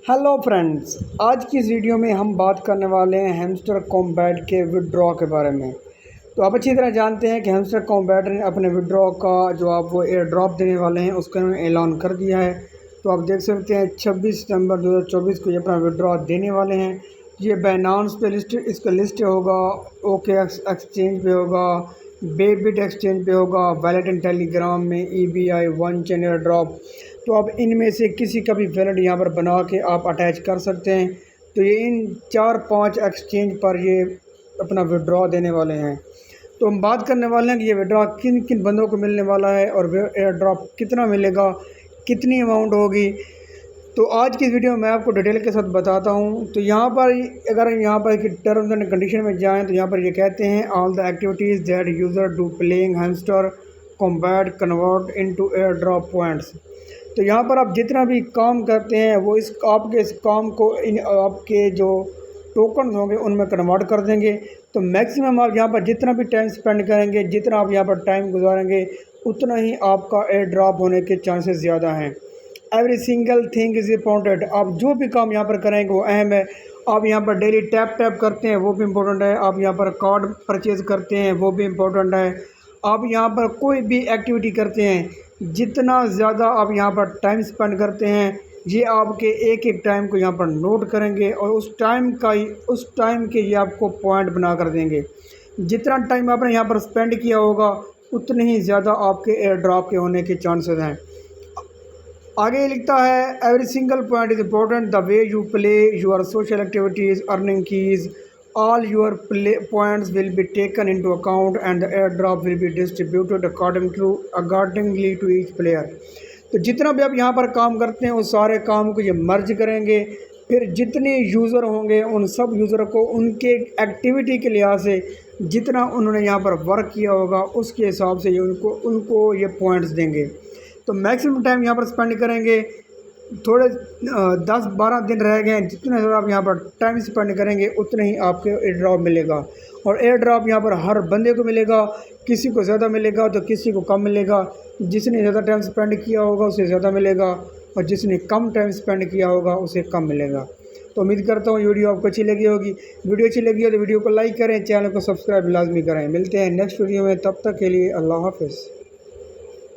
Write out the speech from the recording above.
Hello friends, आज की इस वीडियो में हम बात करने वाले हैं हैमस्टर कॉम्बैट के विड्रॉ के बारे में। तो आप अच्छी तरह जानते हैं कि हैमस्टर कॉम्बैट ने अपने विड्रॉ का जो आप वो एयर ड्रॉप देने वाले हैं उसका उन्होंने ऐलान कर दिया है। तो आप देख सकते हैं 26 सितंबर 2024 को ये अपना विड्रॉ देने वाले हैं। ये बाइनेंस पे लिस्ट इसका लिस्ट होगा, ओके एक्सचेंज पे होगा, बेबिट एक्सचेंज पे होगा, वैलेट एंड टेलीग्राम में EBI one chain air drop. तो आप इनमें से किसी का भी वैलेट यहाँ पर बना के आप अटैच कर सकते हैं। तो ये इन 4-5 एक्सचेंज पर ये अपना विड्रॉ देने वाले हैं। तो हम बात करने वाले हैं कि ये विड्रॉ किन किन बंदों को मिलने वाला है और एयर ड्रॉप कितना मिलेगा, कितनी अमाउंट होगी। तो आज की वीडियो में मैं आपको डिटेल के साथ बताता हूं। तो यहाँ पर अगर यहाँ पर की टर्म्स एंड कंडीशन में जाएं तो यहाँ पर ये कहते हैं all the activities that user do playing hamster combat convert into air drop points. तो यहाँ पर आप जितना भी काम करते हैं वो आपके इस काम को इन आपके जो टोकन होंगे उनमें कन्वर्ट कर देंगे। तो मैक्सिमम आप यहाँ पर जितना भी टाइम स्पेंड करेंगे, जितना आप यहाँ पर टाइम गुजारेंगे, उतना ही आपका एयर ड्रॉप होने के चांसेस ज़्यादा हैं। Every single thing is important. आप जो भी काम यहाँ पर करेंगे वो अहम है। आप यहाँ पर डेली टैप करते हैं वो भी इम्पोर्टेंट है। आप यहाँ पर कार्ड परचेज़ करते हैं वो भी इम्पोर्टेंट है। आप यहाँ पर कोई भी एक्टिविटी करते हैं, जितना ज़्यादा आप यहाँ पर टाइम स्पेंड करते हैं, ये आपके एक एक टाइम को यहाँ पर नोट करेंगे और उस टाइम के ये आपको पॉइंट बना कर देंगे। जितना टाइम आपने यहाँ पर स्पेंड किया होगा उतने ही ज़्यादा आपके एयर ड्रॉप के होने के चांसेस हैं। आगे लिखता है every single point is important the way you play your social activities earning keys all your points will be taken into account and the airdrop will be distributed accordingly to each player। तो जितना भी आप यहाँ पर काम करते हैं उस सारे काम को ये मर्ज करेंगे। फिर जितने यूज़र होंगे उन सब यूज़र को उनके एक्टिविटी के लिहाज से जितना उन्होंने यहाँ पर वर्क किया होगा उसके हिसाब से ये उनको ये पॉइंट्स देंगे। तो मैक्सिमम टाइम यहाँ पर स्पेंड करेंगे। थोड़े 10-12 दिन रह गए हैं, जितने ज़्यादा आप यहाँ पर टाइम स्पेंड करेंगे उतने ही आपके एयर ड्रॉप मिलेगा। और एयर ड्रॉप यहाँ पर हर बंदे को मिलेगा, किसी को ज़्यादा मिलेगा तो किसी को कम मिलेगा। जिसने ज़्यादा टाइम स्पेंड किया होगा उसे ज़्यादा मिलेगा और जिसने कम टाइम स्पेंड किया होगा उसे कम मिलेगा। तो उम्मीद करता हूँ वीडियो आपको अच्छी लगी होगी। वीडियो अच्छी लगी हो तो वीडियो को लाइक करें, चैनल को सब्सक्राइब लाजमी करें। मिलते हैं नेक्स्ट वीडियो में, तब तक के लिए अल्लाह हाफ़िज़।